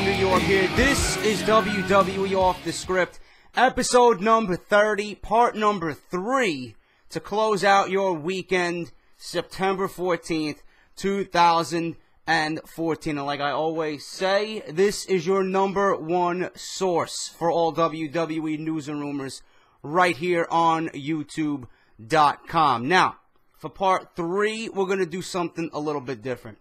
New York here. This is WWE Off The Script, episode number 30, part number 3, to close out your weekend, September 14th, 2014. And like I always say, this is your number one source for all WWE news and rumors right here on YouTube.com. Now, for part 3, we're going to do something a little bit different.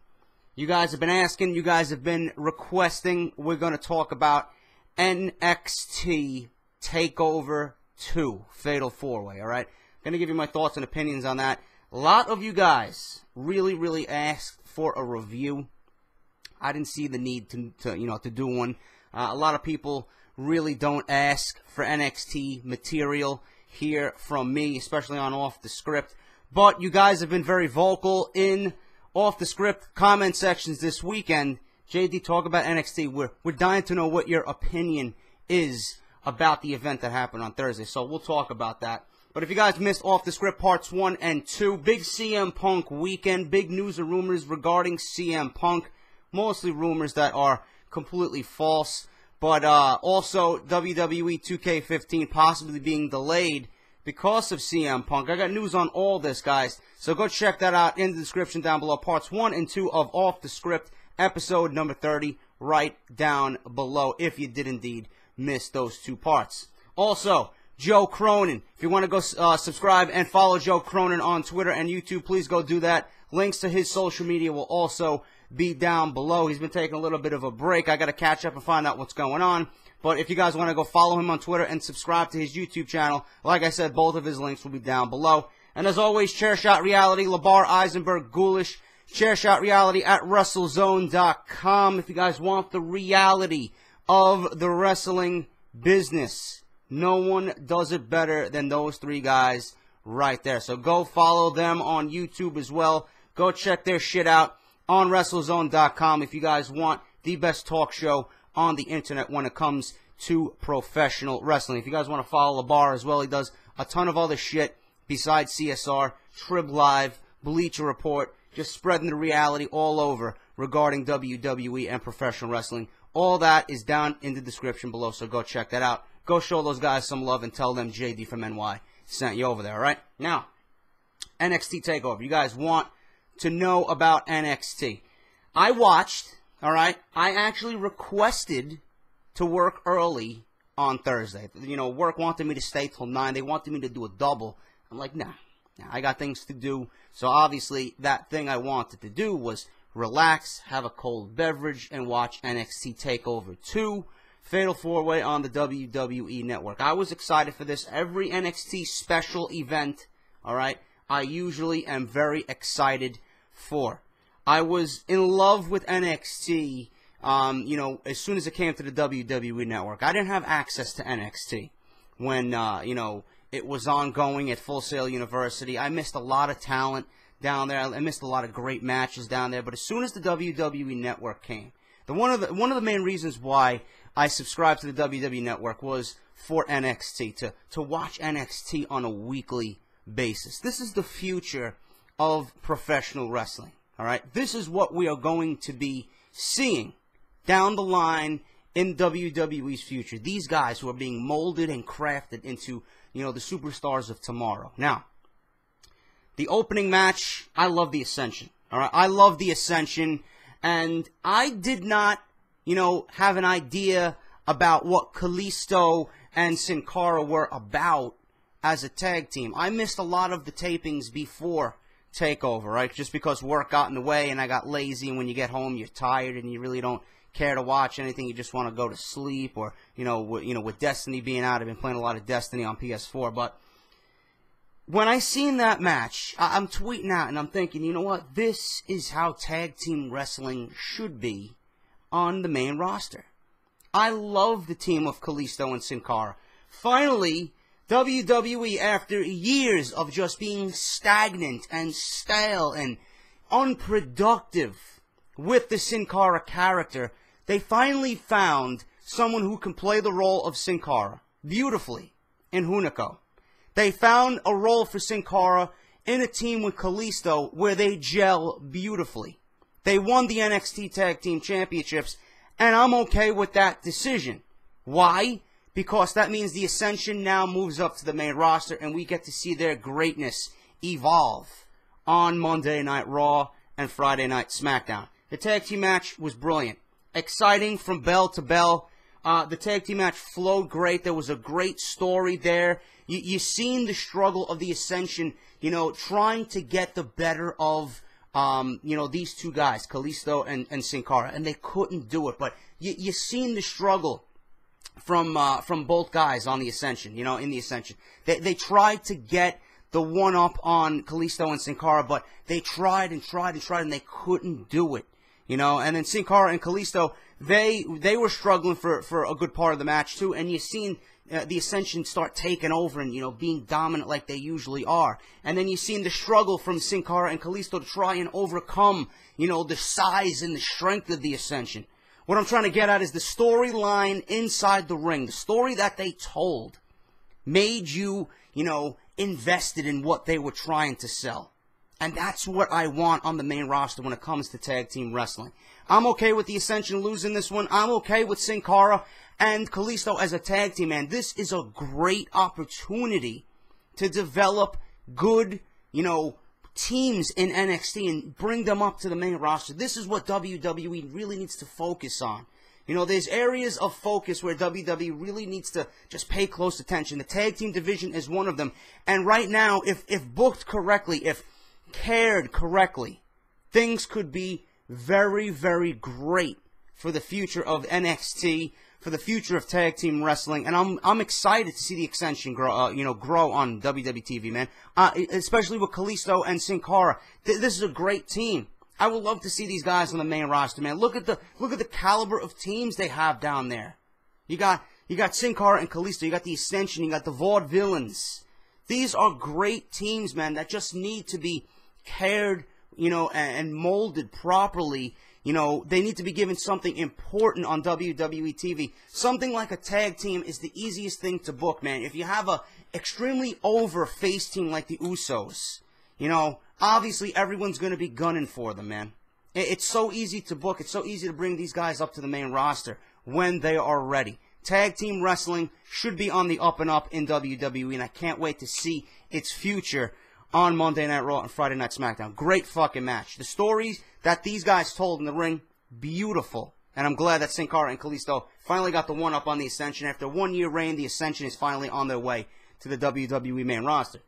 You guys have been asking, you guys have been requesting, we're going to talk about NXT Takeover 2, Fatal 4-Way, alright? I'm going to give you my thoughts and opinions on that. A lot of you guys really asked for a review. I didn't see the need to do one. A lot of people really don't ask for NXT material here from me, especially on Off The Script. But you guys have been very vocal in Off The Script comment sections this weekend. JD, talk about NXT. We're dying to know what your opinion is about the event that happened on Thursday. So we'll talk about that. But if you guys missed Off The Script parts 1 and 2, big CM Punk weekend, big news and rumors regarding CM Punk. Mostly rumors that are completely false. But also WWE 2K15 possibly being delayed because of CM Punk. I got news on all this, guys. So go check that out in the description down below. Parts 1 and 2 of Off The Script, episode number 30, right down below, if you did indeed miss those 2 parts. Also, Joe Cronin. If you want to go subscribe and follow Joe Cronin on Twitter and YouTube, please go do that. Links to his social media will also be down below. He's been taking a little bit of a break. I got to catch up and find out what's going on. But if you guys want to go follow him on Twitter and subscribe to his YouTube channel, like I said, both of his links will be down below. And as always, Chairshot Reality, Labar, Eisenberg, Ghoulish, Chairshot Reality at WrestleZone.com. If you guys want the reality of the wrestling business, no one does it better than those 3 guys right there. So go follow them on YouTube as well. Go check their shit out on WrestleZone.com if you guys want the best talk show on the internet when it comes to professional wrestling. If you guys want to follow Labar as well, he does a ton of other shit besides CSR, Trib Live, Bleacher Report, just spreading the reality all over regarding WWE and professional wrestling. All that is down in the description below, so go check that out. Go show those guys some love and tell them JD from NY sent you over there, alright? Now, NXT TakeOver. You guys want to know about NXT. I watched, alright? I actually requested to work early on Thursday. You know, work wanted me to stay till 9. They wanted me to do a double. I'm like, nah, I got things to do. So obviously, that thing I wanted to do was relax, have a cold beverage, and watch NXT TakeOver 2, Fatal 4-Way on the WWE Network. I was excited for this. Every NXT special event, alright, I usually am very excited for. I was in love with NXT, as soon as it came to the WWE Network. I didn't have access to NXT when, it was ongoing at Full Sail University. I missed a lot of talent down there. I missed a lot of great matches down there. But as soon as the WWE Network came, one of the main reasons why I subscribed to the WWE Network was for NXT, to watch NXT on a weekly basis. This is the future of professional wrestling. All right, this is what we are going to be seeing down the line in WWE's future. These guys who are being molded and crafted into, the superstars of tomorrow. Now, the opening match, I love the Ascension. All right, I love the Ascension, and I did not, have an idea about what Kalisto and Sin Cara were about as a tag team. I missed a lot of the tapings before TakeOver, right? Just because work got in the way and I got lazy, and when you get home you're tired and you really don't care to watch anything, you just want to go to sleep, or with Destiny being out, I've been playing a lot of Destiny on PS4. But when I seen that match, I'm tweeting out and I'm thinking, you know what, this is how tag team wrestling should be on the main roster. I love the team of Kalisto and Sin Cara. Finally, WWE, after years of just being stagnant and stale and unproductive with the Sin Cara character, they finally found someone who can play the role of Sin Cara beautifully in Hunico. They found a role for Sin Cara in a team with Kalisto where they gel beautifully. They won the NXT Tag Team Championships, And I'm okay with that decision. Why? Because that means the Ascension now moves up to the main roster, and we get to see their greatness evolve on Monday Night Raw and Friday Night SmackDown. The tag team match was brilliant. Exciting from bell to bell. The tag team match flowed great. There was a great story there. You seen the struggle of the Ascension, trying to get the better of, these two guys, Kalisto and Sin Cara, and they couldn't do it. But you seen the struggle from both guys on the Ascension, in the Ascension. They tried to get the one-up on Kalisto and Sin Cara, but they tried and tried and tried, and they couldn't do it, And then Sin Cara and Kalisto, they were struggling for a good part of the match, too, and you seen the Ascension start taking over and, being dominant like they usually are. And then you seen the struggle from Sin Cara and Kalisto to try and overcome, the size and the strength of the Ascension. What I'm trying to get at is the storyline inside the ring. The story that they told made you, invested in what they were trying to sell. And that's what I want on the main roster when it comes to tag team wrestling. I'm okay with the Ascension losing this one. I'm okay with Sin Cara and Kalisto as a tag team, man. This is a great opportunity to develop good, teams in NXT and bring them up to the main roster. This is what WWE really needs to focus on. There's areas of focus where WWE really needs to just pay close attention. The tag team division is one of them. And right now, if booked correctly, if cared correctly, things could be very, very great for the future of NXT, for the future of tag team wrestling, and I'm excited to see the Ascension grow on WWE TV, man. Especially with Kalisto and Sin Cara. This is a great team. I would love to see these guys on the main roster, man. Look at the caliber of teams they have down there. You got Sin Cara and Kalisto. You got the Ascension. You got the Vaudevillains. These are great teams, man, that just need to be cared, and molded properly. They need to be given something important on WWE TV. Something like a tag team is the easiest thing to book, man. If you have a extremely over face team like the Usos, obviously everyone's going to be gunning for them, man. It's so easy to book. It's so easy to bring these guys up to the main roster when they are ready. Tag team wrestling should be on the up and up in WWE, and I can't wait to see its future on Monday Night Raw and Friday Night SmackDown. Great fucking match. The stories that these guys told in the ring, beautiful. And I'm glad that Sin Cara and Kalisto finally got the one-up on the Ascension. After a one-year reign, the Ascension is finally on their way to the WWE main roster.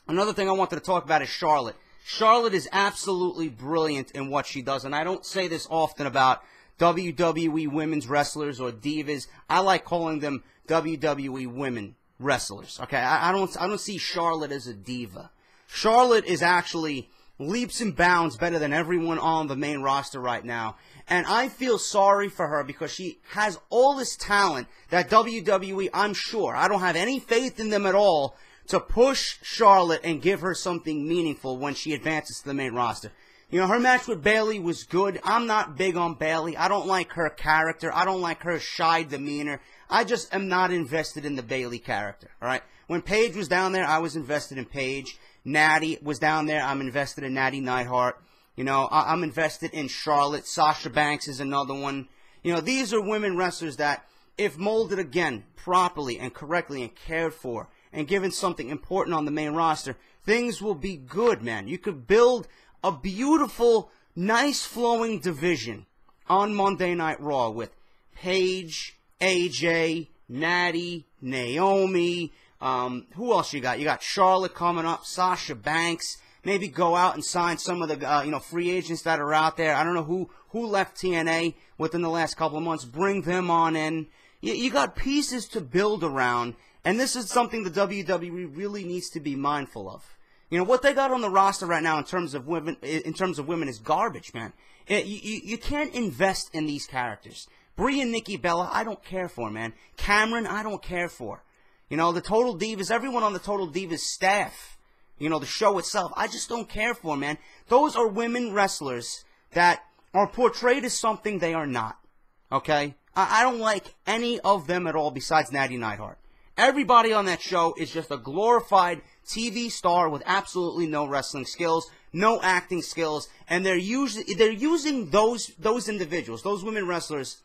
Another thing I wanted to talk about is Charlotte. Charlotte is absolutely brilliant in what she does, and I don't say this often about WWE women's wrestlers or divas. I like calling them WWE women wrestlers. Okay, I don't see Charlotte as a diva. Charlotte is actually leaps and bounds better than everyone on the main roster right now. And I feel sorry for her because she has all this talent that WWE, I'm sure, I don't have any faith in them at all, to push Charlotte and give her something meaningful when she advances to the main roster. Her match with Bayley was good. I'm not big on Bayley. I don't like her character. I don't like her shy demeanor. I just am not invested in the Bayley character, all right? When Paige was down there, I was invested in Paige. Natty was down there. I'm invested in Natty Neidhart. I'm invested in Charlotte. Sasha Banks is another one. These are women wrestlers that, if molded again properly and correctly and cared for and given something important on the main roster, things will be good, man. You could build a beautiful, nice flowing division on Monday Night Raw with Paige, AJ, Natty, Naomi. Who else you got? You got Charlotte coming up, Sasha Banks. Maybe go out and sign some of the free agents that are out there. I don't know who left TNA within the last couple of months. Bring them on in. You got pieces to build around, and this is something the WWE really needs to be mindful of. What they got on the roster right now in terms of women is garbage, man. You can't invest in these characters. Brie and Nikki Bella, I don't care for, man. Cameron, I don't care for. The Total Divas, everyone on the Total Divas staff, the show itself, I just don't care for, man. Those are women wrestlers that are portrayed as something they are not, okay? I don't like any of them at all besides Natty Neidhart. Everybody on that show is just a glorified TV star with absolutely no wrestling skills, no acting skills, and they're using those individuals, those women wrestlers,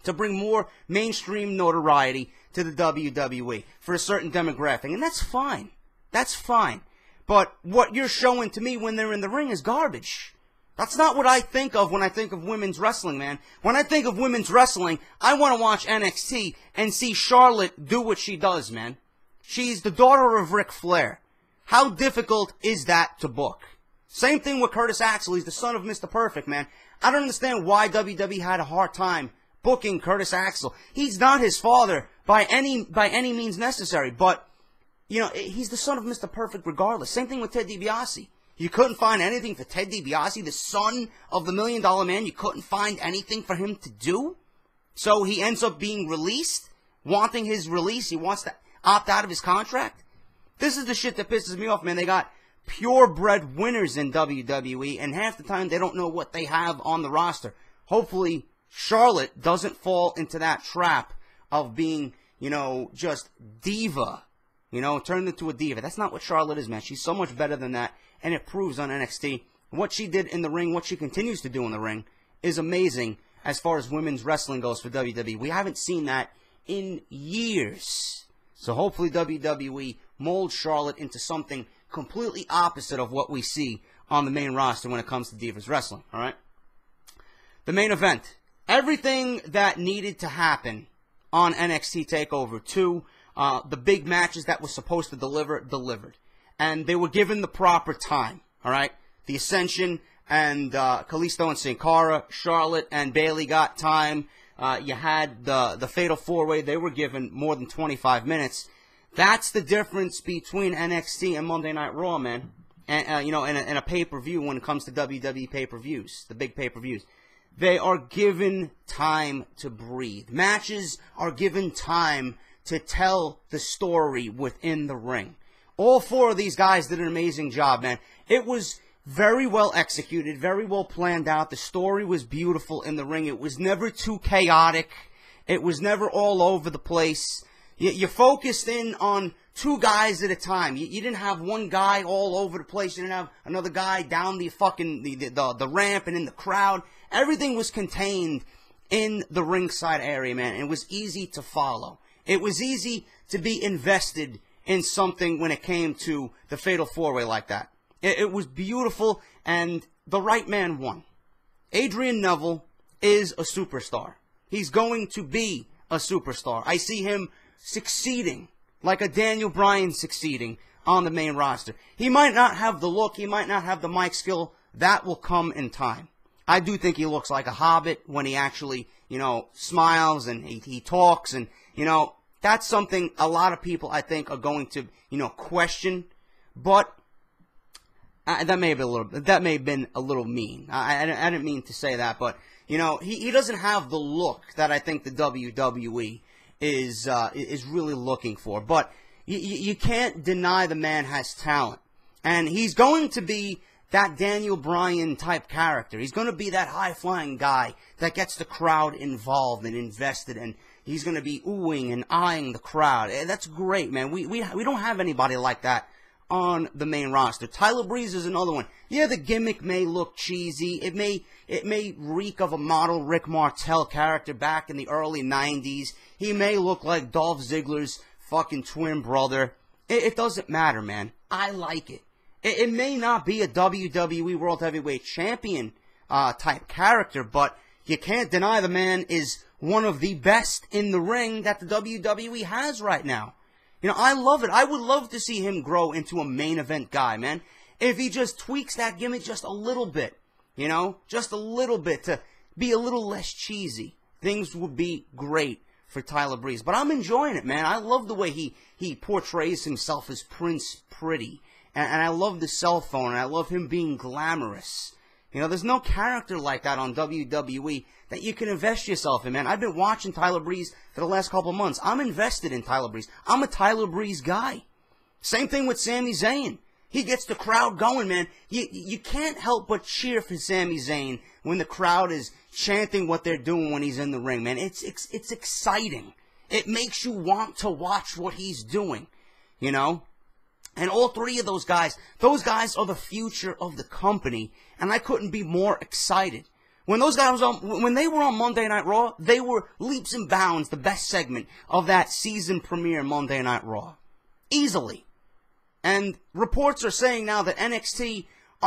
to bring more mainstream notoriety to the WWE for a certain demographic. And that's fine. That's fine. But what you're showing to me when they're in the ring is garbage. That's not what I think of when I think of women's wrestling, man. When I think of women's wrestling, I want to watch NXT and see Charlotte do what she does, man. She's the daughter of Ric Flair. How difficult is that to book? Same thing with Curtis Axel. He's the son of Mr. Perfect, man. I don't understand why WWE had a hard time booking Curtis Axel. He's not his father by any means necessary, but, you know, he's the son of Mr. Perfect regardless. Same thing with Ted DiBiase. You couldn't find anything for Ted DiBiase, the son of the $1 Million Man. You couldn't find anything for him to do. So he ends up being released, wanting his release. He wants to opt out of his contract. This is the shit that pisses me off, man. They got purebred winners in WWE, and half the time they don't know what they have on the roster. Hopefully, Charlotte doesn't fall into that trap of being, you know, just diva. You know, turned into a diva. That's not what Charlotte is, man. She's so much better than that, and it proves on NXT. What she did in the ring, what she continues to do in the ring, is amazing as far as women's wrestling goes for WWE. We haven't seen that in years. So hopefully WWE molds Charlotte into something completely opposite of what we see on the main roster when it comes to Divas Wrestling, all right? The main event. Everything that needed to happen on NXT Takeover 2, the big matches that were supposed to deliver, delivered. And they were given the proper time, all right? The Ascension and Kalisto and Sin Cara, Charlotte and Bayley got time. You had the Fatal 4-Way. They were given more than 25 minutes. That's the difference between NXT and Monday Night Raw, man. And, you know, in a pay-per-view when it comes to WWE pay-per-views, the big pay-per-views. They are given time to breathe. Matches are given time to tell the story within the ring. All four of these guys did an amazing job, man. It was very well executed, very well planned out. The story was beautiful in the ring. It was never too chaotic. It was never all over the place. You focused in on two guys at a time. You didn't have one guy all over the place. You didn't have another guy down the fucking the ramp and in the crowd. Everything was contained in the ringside area, man. It was easy to follow. It was easy to be invested in something when it came to the Fatal 4-Way like that. It was beautiful, and the right man won. Adrian Neville is a superstar. He's going to be a superstar. I see him succeeding, like a Daniel Bryan succeeding on the main roster. He might not have the look, he might not have the mic skill. That will come in time. I do think he looks like a hobbit when he actually, you know, smiles and he talks, and, you know, that's something a lot of people, I think, are going to, you know, question. But that may have been a little mean. I didn't mean to say that, but, you know, he doesn't have the look that I think the WWE is really looking for. But you can't deny the man has talent, and he's going to be that Daniel Bryan type character. He's going to be that high-flying guy that gets the crowd involved and invested, and he's going to be oohing and eyeing the crowd. That's great, man. We don't have anybody like that on the main roster. Tyler Breeze is another one. Yeah, the gimmick may look cheesy. It may reek of a model Rick Martel character back in the early 90s. He may look like Dolph Ziggler's fucking twin brother. It doesn't matter, man. I like it. It may not be a WWE World Heavyweight Champion type character, but you can't deny the man is one of the best in the ring that the WWE has right now. You know, I love it. I would love to see him grow into a main event guy, man. If he just tweaks that gimmick just a little bit, you know, just a little bit to be a little less cheesy, things would be great for Tyler Breeze. But I'm enjoying it, man. I love the way he portrays himself as Prince Pretty. And I love the cell phone, and I love him being glamorous. You know, there's no character like that on WWE that you can invest yourself in, man. I've been watching Tyler Breeze for the last couple of months. I'm invested in Tyler Breeze. I'm a Tyler Breeze guy. Same thing with Sami Zayn. He gets the crowd going, man. You can't help but cheer for Sami Zayn when the crowd is chanting what they're doing when he's in the ring, man. It's exciting. It makes you want to watch what he's doing, you know? And all three of those guys are the future of the company, and I couldn't be more excited When those guys when they were on Monday Night Raw, they were leaps and bounds the best segment of that season premiere Monday Night Raw. Easily. And reports are saying now that NXT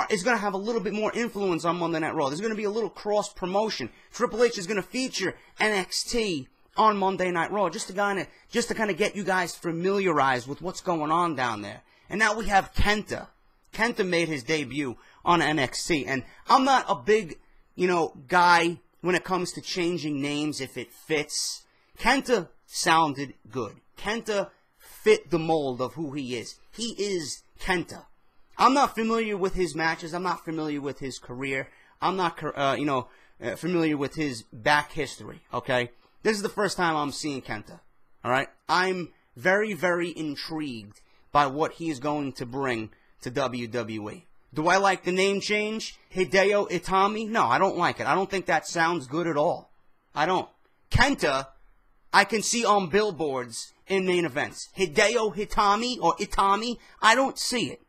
is going to have a little bit more influence on Monday Night Raw. There's going to be a little cross-promotion. Triple H is going to feature NXT on Monday Night Raw just to kind of get you guys familiarized with what's going on down there. And now we have Kenta. Kenta made his debut on NXT. And I'm not a big, guy when it comes to changing names if it fits. Kenta sounded good. Kenta fit the mold of who he is. He is Kenta. I'm not familiar with his matches. I'm not familiar with his career. I'm not, familiar with his back history, okay? This is the first time I'm seeing Kenta, all right? I'm very, very intrigued by what he is going to bring to WWE. Do I like the name change? Hideo Itami? No, I don't like it. I don't think that sounds good at all. I don't. Kenta, I can see on billboards in main events. Hideo Itami or Itami, I don't see it.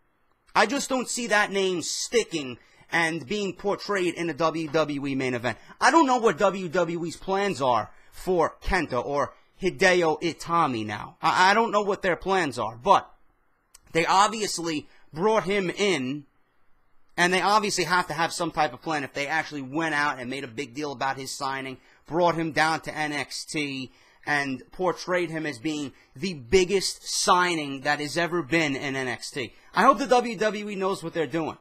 I just don't see that name sticking and being portrayed in a WWE main event. I don't know what WWE's plans are for Kenta or Hideo Itami now. I don't know what their plans are, but they obviously brought him in, and they obviously have to have some type of plan if they actually went out and made a big deal about his signing, brought him down to NXT, and portrayed him as being the biggest signing that has ever been in NXT. I hope the WWE knows what they're doing.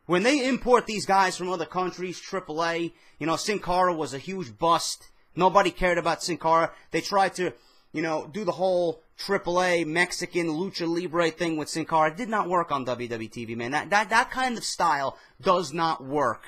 When they import these guys from other countries, AAA, Sin Cara was a huge bust. Nobody cared about Sin Cara. They tried to, do the whole AAA Mexican Lucha Libre thing with Sin Cara. It did not work on WWE TV, man. That kind of style does not work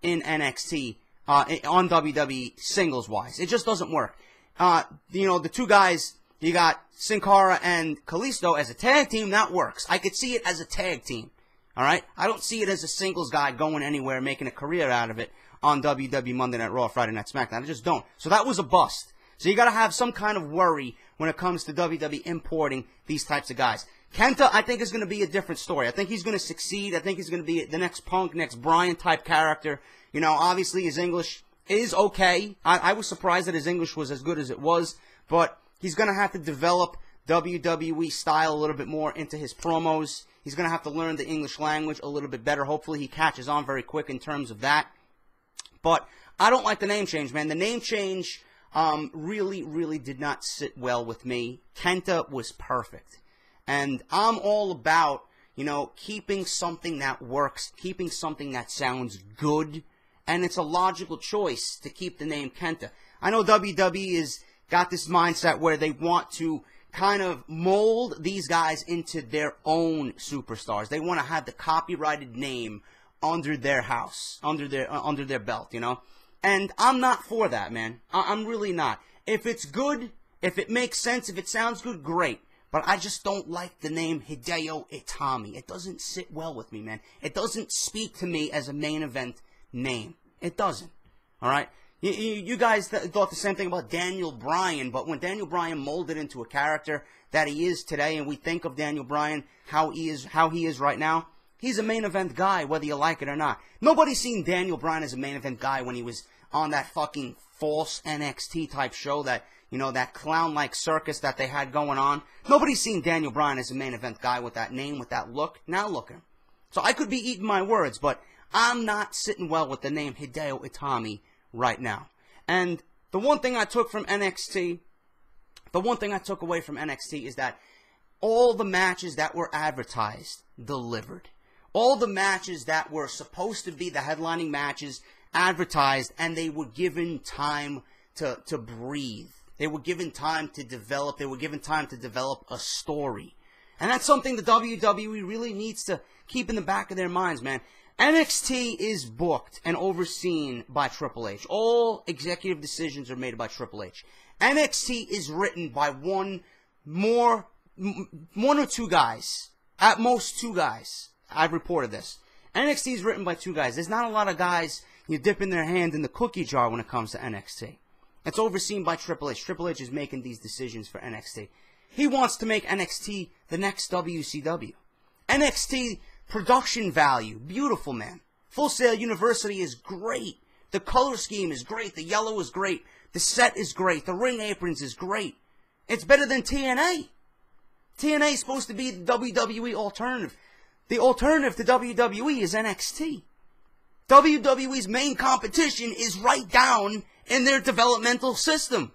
in NXT, on WWE singles-wise. It just doesn't work. The two guys, you got Sin Cara and Kalisto as a tag team, that works. I could see it as a tag team, alright? I don't see it as a singles guy going anywhere, making a career out of it on WWE Monday Night Raw, Friday Night SmackDown. I just don't. So that was a bust. So you gotta have some kind of worry when it comes to WWE importing these types of guys. Kenta, I think, is gonna be a different story. I think he's gonna succeed. I think he's gonna be the next Punk, next Bryan type character. Obviously his English is okay. I was surprised that his English was as good as it was, but he's going to have to develop WWE style a little bit more into his promos. He's going to have to learn the English language a little bit better. Hopefully he catches on very quick in terms of that. But I don't like the name change, man. The name change really, really did not sit well with me. Kenta was perfect. And I'm all about, keeping something that works, keeping something that sounds good. And it's a logical choice to keep the name Kenta. I know WWE has got this mindset where they want to kind of mold these guys into their own superstars. They want to have the copyrighted name under their house, under their belt, And I'm not for that, man. I'm really not. If it's good, if it makes sense, if it sounds good, great. But I just don't like the name Hideo Itami. It doesn't sit well with me, man. It doesn't speak to me as a main event name. It doesn't. All right? You guys thought the same thing about Daniel Bryan, but when Daniel Bryan molded into a character that he is today, and we think of Daniel Bryan how he is right now, he's a main event guy, whether you like it or not. Nobody's seen Daniel Bryan as a main event guy when he was on that fucking false NXT type show, that that clown-like circus that they had going on. Nobody's seen Daniel Bryan as a main event guy with that name, with that look. Now look at him. So I could be eating my words, but I'm not sitting well with the name Hideo Itami right now. And the one thing I took from NXT, the one thing I took away from NXT is that all the matches that were advertised delivered. All the matches that were supposed to be the headlining matches advertised, and they were given time to breathe. They were given time to develop. They were given time to develop a story. And that's something the WWE really needs to keep in the back of their minds, man. NXT is booked and overseen by Triple H. All executive decisions are made by Triple H. NXT is written by one or two guys. At most two guys. I've reported this. NXT is written by two guys. There's not a lot of guys dipping their hand in the cookie jar when it comes to NXT. It's overseen by Triple H. Triple H is making these decisions for NXT. He wants to make NXT the next WCW. NXT production value, beautiful, man. Full Sail University is great. The color scheme is great. The yellow is great. The set is great. The ring aprons is great. It's better than TNA. TNA is supposed to be the WWE alternative. The alternative to WWE is NXT. WWE's main competition is right down in their developmental system.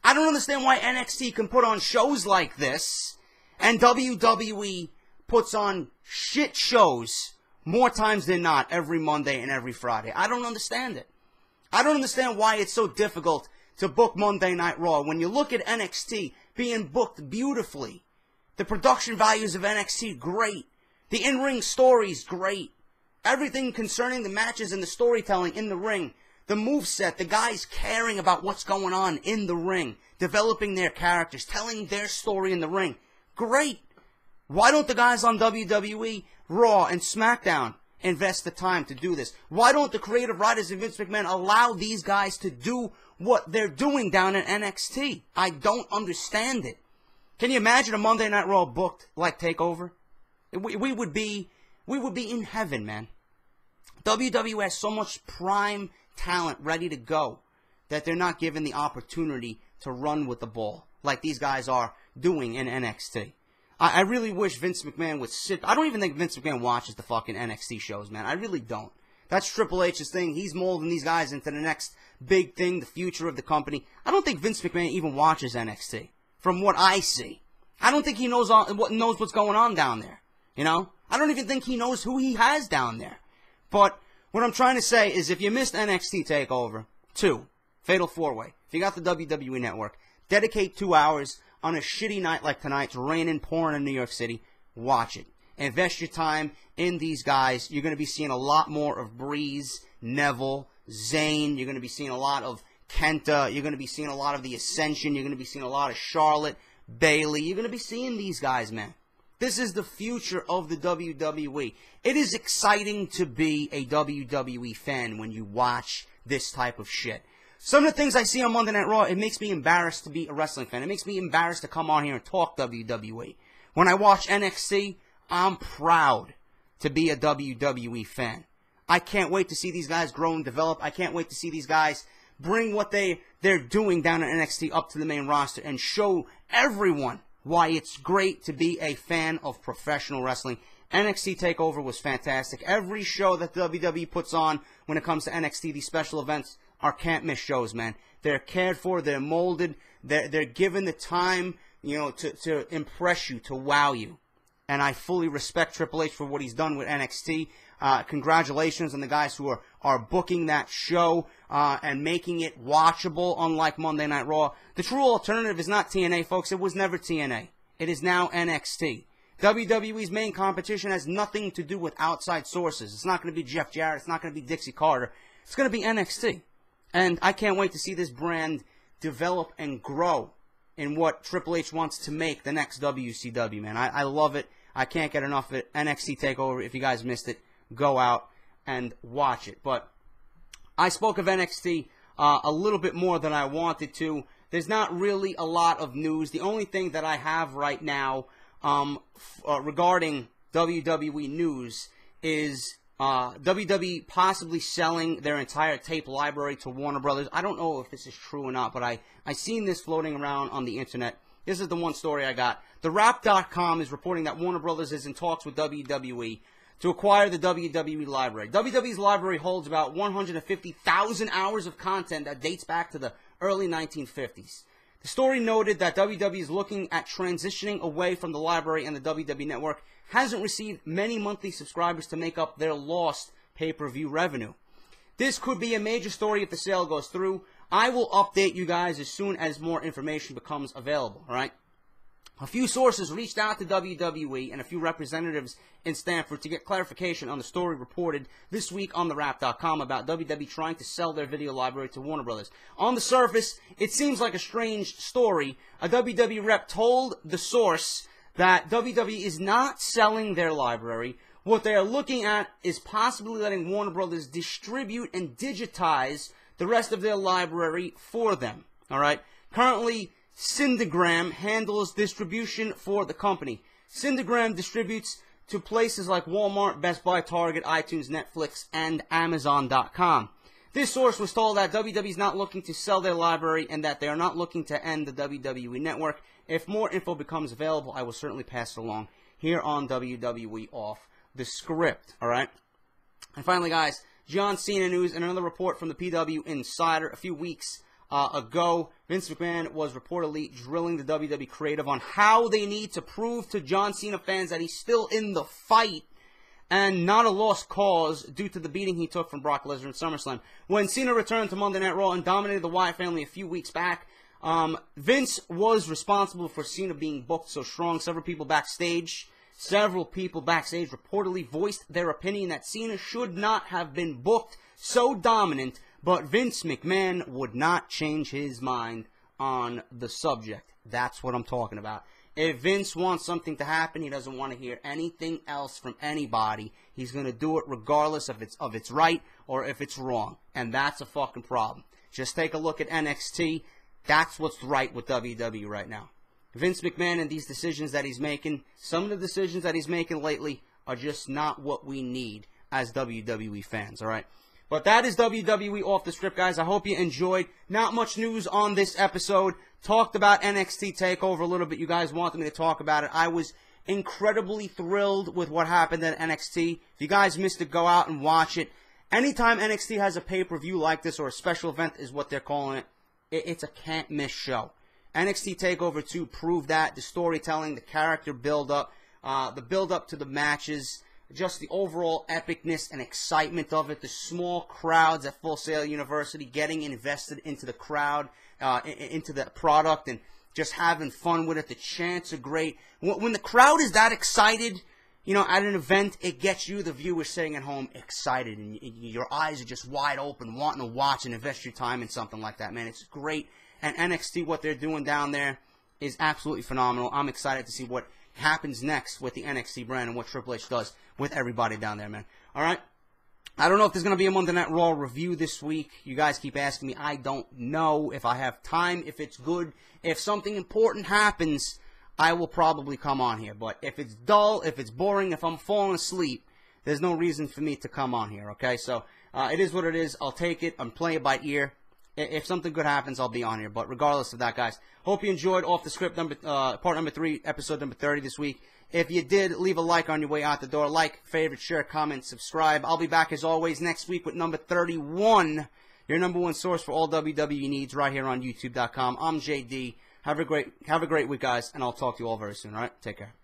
I don't understand why NXT can put on shows like this and WWE puts on shit shows more times than not every Monday and every Friday. I don't understand it. I don't understand why it's so difficult to book Monday Night Raw. When you look at NXT being booked beautifully, the production values of NXT, great. The in-ring stories, great. Everything concerning the matches and the storytelling in the ring, the moveset, the guys caring about what's going on in the ring, developing their characters, telling their story in the ring, great. Why don't the guys on WWE, Raw, and SmackDown invest the time to do this? Why don't the creative writers of Vince McMahon allow these guys to do what they're doing down at NXT? I don't understand it. Can you imagine a Monday Night Raw booked like TakeOver? We would be in heaven, man. WWE has so much prime talent ready to go that they're not given the opportunity to run with the ball like these guys are doing in NXT. I really wish Vince McMahon would sit. I don't even think Vince McMahon watches the fucking NXT shows, man. I really don't. That's Triple H's thing. He's molding these guys into the next big thing, the future of the company. I don't think Vince McMahon even watches NXT, from what I see. I don't think he knows what's going on down there. You know? I don't even think he knows who he has down there. But what I'm trying to say is if you missed NXT TakeOver 2, Fatal 4-Way, if you got the WWE Network, dedicate 2 hours on a shitty night like tonight's raining, pouring in New York City, watch it. Invest your time in these guys. You're going to be seeing a lot more of Breeze, Neville, Zayn. You're going to be seeing a lot of Kenta. You're going to be seeing a lot of the Ascension. You're going to be seeing a lot of Charlotte, Bayley. You're going to be seeing these guys, man. This is the future of the WWE. It is exciting to be a WWE fan when you watch this type of shit. Some of the things I see on Monday Night Raw, it makes me embarrassed to be a wrestling fan. It makes me embarrassed to come on here and talk WWE. When I watch NXT, I'm proud to be a WWE fan. I can't wait to see these guys grow and develop. I can't wait to see these guys bring what they're doing down at NXT up to the main roster and show everyone why it's great to be a fan of professional wrestling. NXT TakeOver was fantastic. Every show that WWE puts on when it comes to NXT, these special events, are can't-miss shows, man. They're cared for, they're molded, they're given the time, you know, to impress you, to wow you. And I fully respect Triple H for what he's done with NXT. Congratulations on the guys who are booking that show and making it watchable, unlike Monday Night Raw. The true alternative is not TNA, folks. It was never TNA. It is now NXT. WWE's main competition has nothing to do with outside sources. It's not going to be Jeff Jarrett. It's not going to be Dixie Carter. It's going to be NXT. And I can't wait to see this brand develop and grow in what Triple H wants to make the next WCW, man. I love it. I can't get enough of it. NXT TakeOver, if you guys missed it, go out and watch it. But I spoke of NXT a little bit more than I wanted to. There's not really a lot of news. The only thing that I have right now regarding WWE news is WWE possibly selling their entire tape library to Warner Brothers. I don't know if this is true or not, but I seen this floating around on the internet. This is the one story I got. TheWrap.com is reporting that Warner Brothers is in talks with WWE to acquire the WWE library. WWE's library holds about 150,000 hours of content that dates back to the early 1950s. The story noted that WWE is looking at transitioning away from the library, and the WWE Network hasn't received many monthly subscribers to make up their lost pay-per-view revenue. This could be a major story if the sale goes through. I will update you guys as soon as more information becomes available, all right? A few sources reached out to WWE and a few representatives in Stamford to get clarification on the story reported this week on TheWrap.com about WWE trying to sell their video library to Warner Brothers. On the surface, it seems like a strange story. A WWE rep told the source that WWE is not selling their library. What they are looking at is possibly letting Warner Brothers distribute and digitize the rest of their library for them. All right? Currently, Cindergram handles distribution for the company. Cindergram distributes to places like Walmart, Best Buy, Target, iTunes, Netflix, and Amazon.com. This source was told that WWE is not looking to sell their library and that they are not looking to end the WWE Network. If more info becomes available, I will certainly pass it along here on WWE Off The Script, all right? And finally, guys, John Cena news and another report from the PW Insider. A few weeks ago, Vince McMahon was reportedly drilling the WWE creative on how they need to prove to John Cena fans that he's still in the fight and not a lost cause due to the beating he took from Brock Lesnar in SummerSlam. When Cena returned to Monday Night Raw and dominated the Wyatt family a few weeks back, Vince was responsible for Cena being booked so strong. Several people backstage reportedly voiced their opinion that Cena should not have been booked so dominant, but Vince McMahon would not change his mind on the subject. That's what I'm talking about. If Vince wants something to happen, he doesn't want to hear anything else from anybody. He's going to do it regardless if it's right or if it's wrong. And that's a fucking problem. Just take a look at NXT. That's what's right with WWE right now. Vince McMahon and these decisions that he's making, some of the decisions that he's making lately are just not what we need as WWE fans, all right? But that is WWE Off The Script, guys. I hope you enjoyed. Not much news on this episode. Talked about NXT Takeover a little bit. You guys wanted me to talk about it. I was incredibly thrilled with what happened at NXT. If you guys missed it, go out and watch it. Anytime NXT has a pay-per-view like this, or a special event is what they're calling it, it's a can't-miss show. NXT Takeover 2 proved that. The storytelling, the character build-up, the build-up to the matches, just the overall epicness and excitement of it, the small crowds at Full Sail University getting invested into the crowd, into the product, and just having fun with it. The chants are great. When the crowd is that excited, you know, at an event, it gets you, the viewer sitting at home, excited, and your eyes are just wide open, wanting to watch and invest your time in something like that, man. It's great. And NXT, what they're doing down there is absolutely phenomenal. I'm excited to see what happens next with the NXT brand and what Triple H does with everybody down there, man. All right? I don't know if there's going to be a Monday Night Raw review this week. You guys keep asking me. I don't know if I have time, if it's good. If something important happens, I will probably come on here. But if it's dull, if it's boring, if I'm falling asleep, there's no reason for me to come on here, okay? So it is what it is. I'll take it. I'm playing it by ear. If something good happens, I'll be on here. But regardless of that, guys, hope you enjoyed Off The Script, part number 3, episode number 30 this week. If you did, leave a like on your way out the door. Like, favorite, share, comment, subscribe. I'll be back, as always, next week with number 31, your number one source for all WWE needs right here on YouTube.com. I'm JD. Have a great week, guys, and I'll talk to you all very soon, all right? Take care.